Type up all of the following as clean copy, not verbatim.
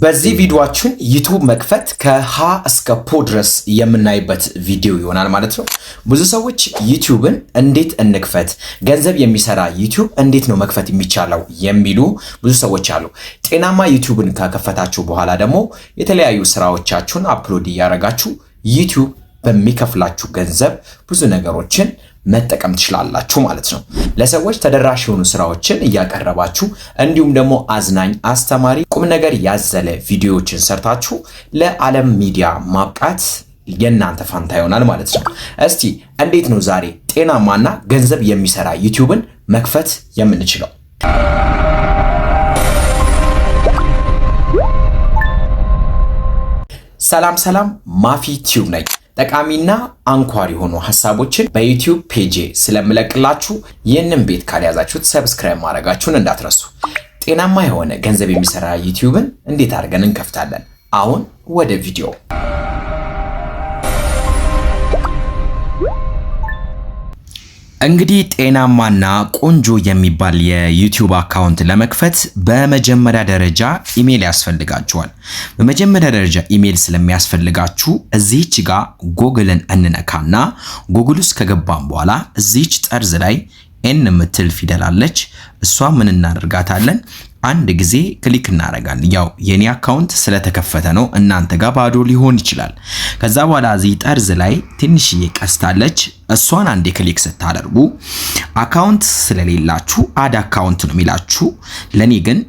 በዚህ ቪዲዮአችን ዩቲዩብ መክፈት ከሀ እስከ ፖ ድረስ የምናይበት ቪዲዮ ይሆናል ማለት ነው። ብዙ ሰዎች ዩቲዩብን እንዴት እንክፈት፣ ገንዘብ የሚሰራ ዩቲዩብ እንዴት ነው መክፈት የሚቻለው የሚሉ ብዙ ሰዎች አሉ። ጤናማ ዩቲዩብን ከከፈታችሁ በኋላ ደግሞ የተለያዩ ስራዎቻችሁን አፕሎድ እያደረጋችሁ ዩቲዩብ በሚከፍላችሁ ገንዘብ ብዙ ነገሮችን መጠቀም ትችላላችሁ ማለት ነው። ለሰዎች ተደራሽ የሆኑ ስራዎችን እያቀረባችሁ እንዲሁም ደግሞ አዝናኝ፣ አስተማሪ፣ ቁም ነገር ያዘለ ቪዲዮዎችን ሰርታችሁ ለዓለም ሚዲያ ማብቃት የእናንተ ፋንታ ይሆናል ማለት ነው። እስቲ እንዴት ነው ዛሬ ጤናማና ገንዘብ የሚሰራ ዩቲዩብን መክፈት የምንችለው? ሰላም፣ ማፊ ቲዩብ ነኝ። ጠቃሚና አንኳር የሆኑ ሐሳቦችን በዩቲዩብ ፔጄ ስለምለቅላችሁ ይህንን ቤት ካልያዛችሁት ሰብስክራይብ ማድረጋችሁን እንዳትረሱ። ጤናማ የሆነ ገንዘብ የሚሰራ ዩቲዩብን እንዴት አድርገን እንከፍታለን? አሁን ወደ ቪዲዮ። እንግዲህ ጤናማና ቆንጆ የሚባል የዩቲዩብ አካውንት ለመክፈት በመጀመሪያ ደረጃ ኢሜል ያስፈልጋችኋል። በመጀመሪያ ደረጃ ኢሜል ስለሚያስፈልጋችሁ እዚህች ጋር ጎግልን እንነካና ጎግል ውስጥ ከገባን በኋላ እዚህች ጠርዝ ላይ ኤን የምትል ፊደል አለች። እሷ ምን እናደርጋታለን? አንድ ጊዜ ክሊክ እናደርጋለን። ያው የኔ አካውንት ስለተከፈተ ነው፣ እናንተ ጋር ባዶ ሊሆን ይችላል። ከዛ በኋላ እዚህ ጠርዝ ላይ ትንሽዬ ቀስታለች። እሷን አንዴ ክሊክ ስታደርጉ አካውንት ስለሌላችሁ አድ አካውንት ነው የሚላችሁ። ለኔ ግን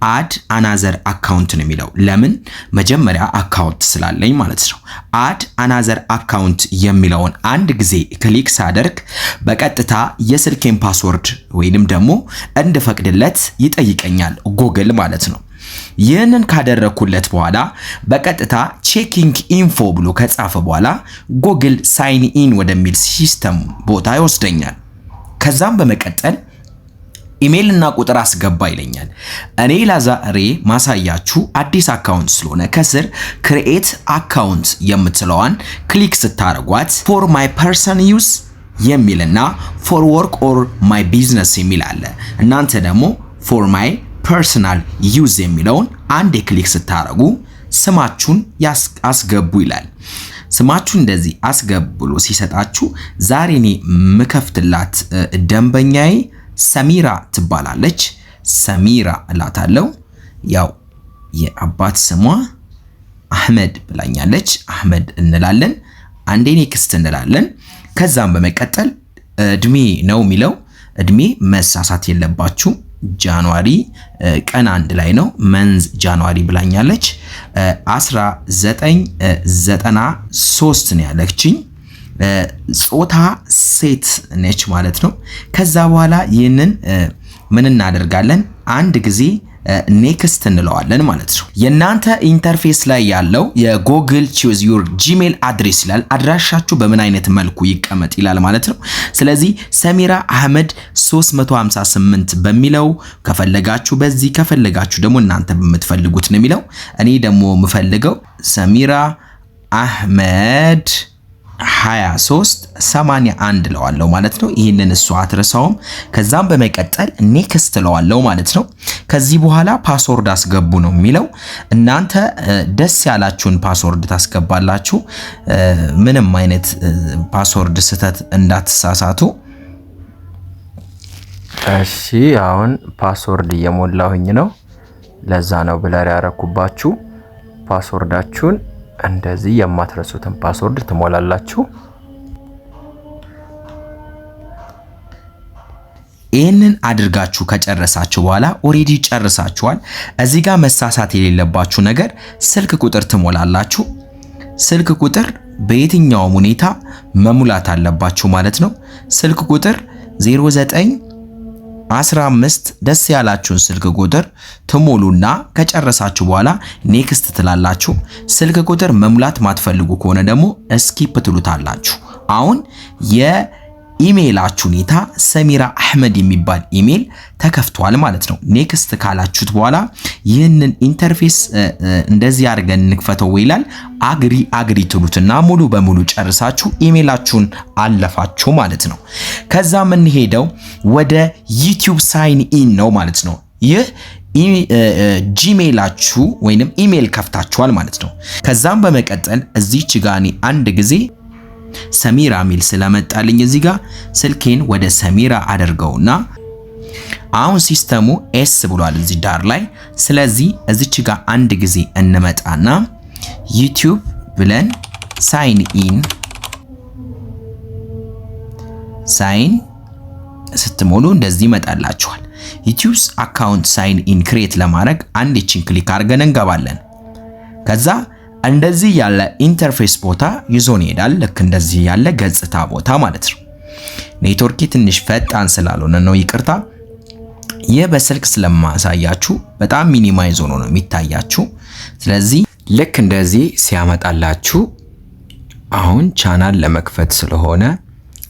አድ አናዘር አካውንት ነው የሚለው። ለምን? መጀመሪያ አካውንት ስላለኝ ማለት ነው። አድ አናዘር አካውንት የሚለውን አንድ ጊዜ ክሊክ ሳደርግ በቀጥታ የስልኬን ፓስወርድ ወይንም ደግሞ እንድፈቅድለት ይጠይቀኛል ጉግል ማለት ነው። ይህንን ካደረኩለት በኋላ በቀጥታ ቼኪንግ ኢንፎ ብሎ ከጻፈ በኋላ ጉግል ሳይን ኢን ወደሚል ሲስተም ቦታ ይወስደኛል። ከዛም በመቀጠል ኢሜል እና ቁጥር አስገባ ይለኛል። እኔ ዛሬ ማሳያችሁ አዲስ አካውንት ስለሆነ ከስር ክሬኤት አካውንት የምትለዋን ክሊክ ስታደርጓት ፎር ማይ ፐርሰን ዩዝ የሚልና ፎር ወርክ ኦር ማይ ቢዝነስ የሚል አለ። እናንተ ደግሞ ፎር ማይ ፐርሰናል ዩዝ የሚለውን አንዴ ክሊክ ስታደርጉ ስማችሁን አስገቡ ይላል። ስማችሁን እንደዚህ አስገቡ ብሎ ሲሰጣችሁ ዛሬ እኔ ምከፍትላት ደንበኛዬ ሰሚራ ትባላለች። ሰሚራ እላታለሁ። ያው የአባት ስሟ አህመድ ብላኛለች። አህመድ እንላለን። አንዴ ኔክስት እንላለን። ከዛም በመቀጠል እድሜ ነው የሚለው። እድሜ መሳሳት የለባችሁ። ጃንዋሪ ቀን 1 ላይ ነው። መንዝ ጃንዋሪ ብላኛለች። 1993 ነው ያለችኝ። ጾታ ሴት ነች ማለት ነው። ከዛ በኋላ ይህንን ምን እናደርጋለን? አንድ ጊዜ ኔክስት እንለዋለን ማለት ነው። የናንተ ኢንተርፌስ ላይ ያለው የጎግል ቹዝ ዩር ጂሜል አድሬስ ይላል። አድራሻችሁ በምን አይነት መልኩ ይቀመጥ ይላል ማለት ነው። ስለዚህ ሰሚራ አህመድ 358 በሚለው ከፈለጋችሁ በዚህ ከፈለጋችሁ ደግሞ እናንተ በምትፈልጉት ነው የሚለው። እኔ ደግሞ የምፈልገው ሰሚራ አህመድ 2381 ለዋለው ማለት ነው። ይሄንን እሱ አትረሳውም። ከዛም በመቀጠል ኔክስት ለዋለው ማለት ነው። ከዚህ በኋላ ፓስወርድ አስገቡ ነው የሚለው። እናንተ ደስ ያላችሁን ፓስወርድ ታስገባላችሁ። ምንም አይነት ፓስወርድ ስህተት እንዳትሳሳቱ። እሺ አሁን ፓስወርድ እየሞላሁኝ ነው። ለዛ ነው ብለር ያረኩባችሁ። ፓስወርዳችሁን እንደዚህ የማትረሱትን ፓስወርድ ትሞላላችሁ። ይህንን አድርጋችሁ ከጨረሳችሁ በኋላ ኦሬዲ ጨርሳችኋል። እዚህ ጋር መሳሳት የሌለባችሁ ነገር ስልክ ቁጥር ትሞላላችሁ። ስልክ ቁጥር በየትኛውም ሁኔታ መሙላት አለባችሁ ማለት ነው። ስልክ ቁጥር 0915 ደስ ያላችሁን ስልክ ቁጥር ትሞሉና ከጨረሳችሁ በኋላ ኔክስት ትላላችሁ። ስልክ ቁጥር መሙላት ማትፈልጉ ከሆነ ደግሞ ስኪፕ ትሉታላችሁ። አሁን የኢሜይላችሁ ሁኔታ ሰሚራ አህመድ የሚባል ኢሜይል ተከፍቷል ማለት ነው። ኔክስት ካላችሁት በኋላ ይህንን ኢንተርፌስ እንደዚህ አድርገን እንክፈተው ይላል። አግሪ ትሉትና ሙሉ በሙሉ ጨርሳችሁ ኢሜይላችሁን አለፋችሁ ማለት ነው። ከዛ ምን ሄደው ወደ ዩቲዩብ ሳይን ኢን ነው ማለት ነው። ይህ ጂሜላችሁ ወይንም ኢሜል ከፍታችኋል ማለት ነው። ከዛም በመቀጠል እዚች ጋር እኔ አንድ ጊዜ ሰሚራ ሚል ስለመጣልኝ እዚህ ጋር ስልኬን ወደ ሰሚራ አደርገውና አሁን ሲስተሙ ኤስ ብሏል እዚህ ዳር ላይ። ስለዚህ እዚች ጋር አንድ ጊዜ እንመጣና ዩቲዩብ ብለን ሳይን ስትሞሉ እንደዚህ ይመጣላችኋል። ዩቲዩብ አካውንት ሳይን ኢን ክሬት ለማድረግ አንድ እቺን ክሊክ አድርገን እንገባለን። ከዛ እንደዚህ ያለ ኢንተርፌስ ቦታ ይዞን ይሄዳል። ልክ እንደዚህ ያለ ገጽታ ቦታ ማለት ነው። ኔትወርክ ትንሽ ፈጣን ስላልሆነ ነው ይቅርታ። ይህ በስልክ ስለማሳያችሁ በጣም ሚኒማይዝ ሆኖ ነው የሚታያችሁ። ስለዚህ ልክ እንደዚህ ሲያመጣላችሁ አሁን ቻናል ለመክፈት ስለሆነ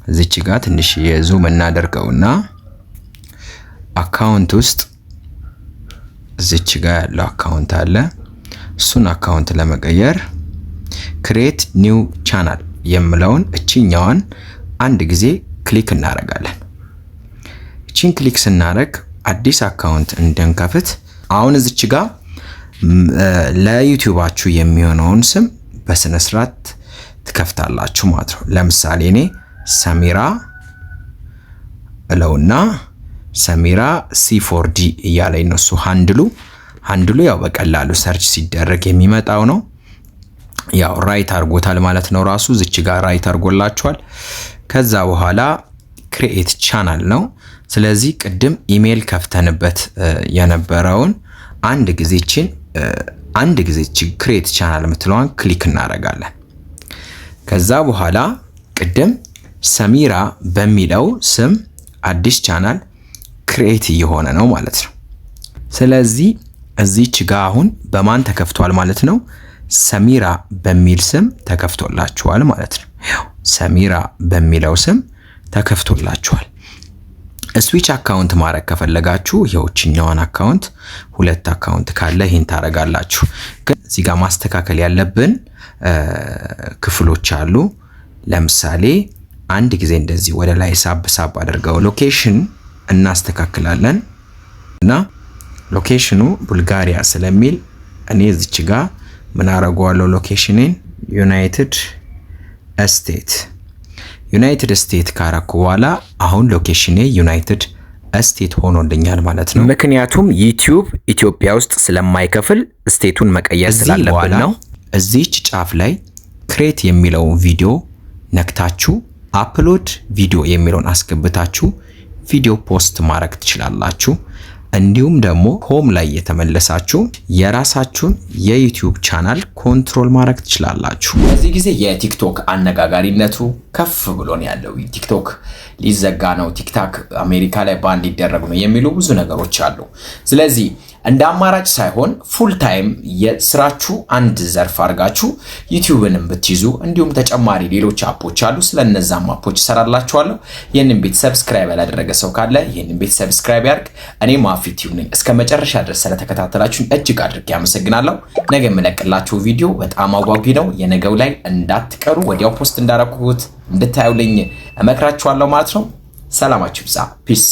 እዚች ጋር ትንሽ የዙም እናደርገውና አካውንት ውስጥ እዚች ጋር ያለው አካውንት አለ። እሱን አካውንት ለመቀየር ክሬት ኒው ቻናል የምለውን እቺኛዋን አንድ ጊዜ ክሊክ እናደርጋለን። እቺን ክሊክ ስናደርግ አዲስ አካውንት እንደንከፍት አሁን እዚች ጋር ለዩቲዩባችሁ የሚሆነውን ስም በስነ ስርዓት ትከፍታላችሁ ማለት ነው። ለምሳሌ እኔ ሰሚራ እለውና ሰሚራ C4D እያለኝ ነው እሱ ሃንድሉ ያው በቀላሉ ሰርች ሲደረግ የሚመጣው ነው። ያው ራይት አድርጎታል ማለት ነው ራሱ እዚች ጋር ራይት አድርጎላችኋል። ከዛ በኋላ ክሬኤት ቻናል ነው። ስለዚህ ቅድም ኢሜል ከፍተንበት የነበረውን አንድ ጊዜ ክሬኤት ቻናል የምትለዋን ክሊክ እናደርጋለን። ከዛ በኋላ ቅድም ሰሚራ በሚለው ስም አዲስ ቻናል ክሬኤት እየሆነ ነው ማለት ነው። ስለዚህ እዚች ጋር አሁን በማን ተከፍቷል ማለት ነው? ሰሚራ በሚል ስም ተከፍቶላችኋል ማለት ነው። ያው ሰሚራ በሚለው ስም ተከፍቶላችኋል። ስዊች አካውንት ማድረግ ከፈለጋችሁ የውጭኛዋን አካውንት ሁለት አካውንት ካለ ይሄን ታረጋላችሁ። ግን እዚህ ጋር ማስተካከል ያለብን ክፍሎች አሉ። ለምሳሌ አንድ ጊዜ እንደዚህ ወደ ላይ ሳብ አድርገው ሎኬሽን እናስተካክላለን እና ሎኬሽኑ ቡልጋሪያ ስለሚል እኔ እዚች ጋር ምን አረጋዋለሁ ሎኬሽኔን ዩናይትድ ስቴት ካረኩ በኋላ አሁን ሎኬሽኔ ዩናይትድ ስቴት ሆኖልኛል ማለት ነው። ምክንያቱም ዩቲዩብ ኢትዮጵያ ውስጥ ስለማይከፍል ስቴቱን መቀየር ስላለብን ነው። እዚች ጫፍ ላይ ክሬት የሚለውን ቪዲዮ ነክታችሁ አፕሎድ ቪዲዮ የሚለውን አስገብታችሁ ቪዲዮ ፖስት ማድረግ ትችላላችሁ። እንዲሁም ደግሞ ሆም ላይ የተመለሳችሁ የራሳችሁን የዩቲዩብ ቻናል ኮንትሮል ማድረግ ትችላላችሁ። በዚህ ጊዜ የቲክቶክ አነጋጋሪነቱ ከፍ ብሎ ነው ያለው። ቲክቶክ ሊዘጋ ነው፣ ቲክታክ አሜሪካ ላይ ባን ሊደረግ ነው የሚሉ ብዙ ነገሮች አሉ። ስለዚህ እንደ አማራጭ ሳይሆን ፉል ታይም የስራችሁ አንድ ዘርፍ አድርጋችሁ ዩቲዩብንም ብትይዙ እንዲሁም ተጨማሪ ሌሎች አፖች አሉ። ስለነዛም አፖች ሰራላችኋለሁ። ይሄንን ቤት ሰብስክራይብ ያላደረገ ሰው ካለ ይሄንን ቤት ሰብስክራይብ ያድርግ። እኔ ማፊቲው ነኝ። እስከ መጨረሻ ድረስ ስለተከታተላችሁኝ እጅግ አድርጌ አመሰግናለሁ። ነገ የምለቅላችሁ ቪዲዮ በጣም አጓጊ ነው። የነገው ላይ እንዳትቀሩ፣ ወዲያው ፖስት እንዳረኩት እንድታዩልኝ እመክራችኋለሁ ማለት ነው። ሰላማችሁ ይብዛ። ፒስ